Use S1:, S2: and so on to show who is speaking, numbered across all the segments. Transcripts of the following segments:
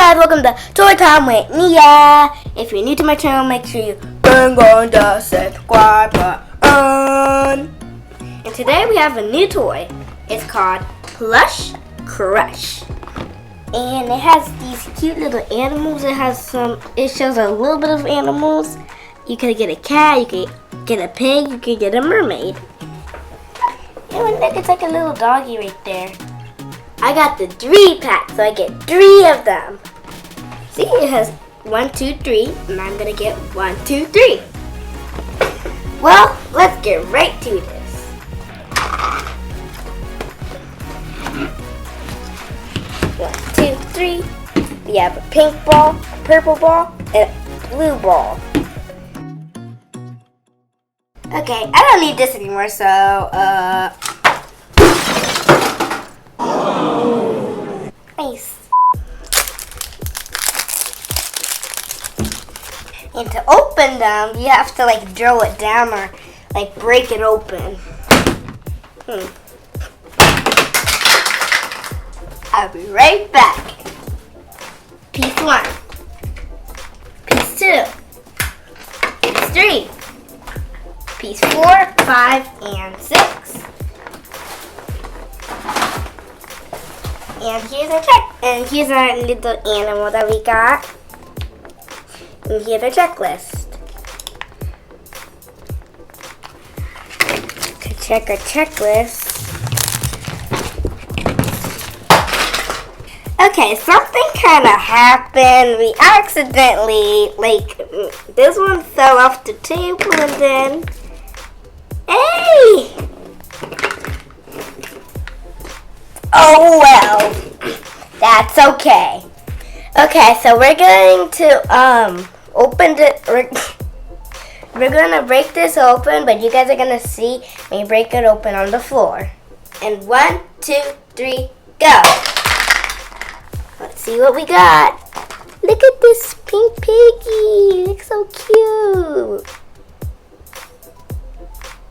S1: guys, welcome to Toy Time with Nia. If you're new to my channel, make sure you bang on the subscribe button. And today we have a new toy. It's called Plush Crush. And it has these cute little animals. It shows a little bit of animals. You can get a cat, you can get a pig, you can get a mermaid. And look, it's like a little doggy right there. I got the 3-pack, so I get 3 of them. See, it has 1, 2, 3, and I'm gonna get 1, 2, 3. Well, let's get right to this. 1, 2, 3. We have a pink ball, a purple ball, and a blue ball. Okay, I don't need this anymore, so nice. And to open them, you have to like drill it down or like break it open. I'll be right back. Piece 1. Piece 2. Piece 3. Piece 4, 5, and 6. And here's our here's our little animal that we got. And here's our checklist. To check our checklist. Okay, something kind of happened. We accidentally, this one fell off the table and then, hey! Oh well, that's okay. Okay, so we're going to open it. We're gonna break this open, but you guys are gonna see me break it open on the floor. And 1, 2, 3, go. Let's see what we got. Look at this pink piggy. It looks so cute.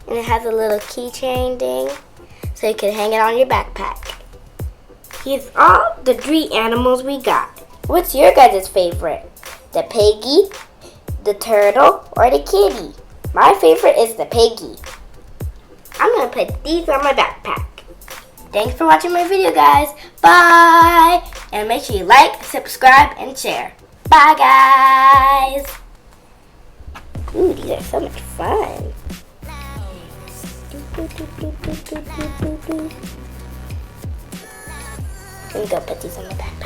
S1: And it has a little keychain thing, so you can hang it on your backpack. Here's all the 3 animals we got. What's your guys' favorite? The piggy, the turtle, or the kitty? My favorite is the piggy. I'm going to put these on my backpack. Thanks for watching my video, guys. Bye. And make sure you like, subscribe, and share. Bye, guys. Ooh, these are so much fun. Let me go put these on my back.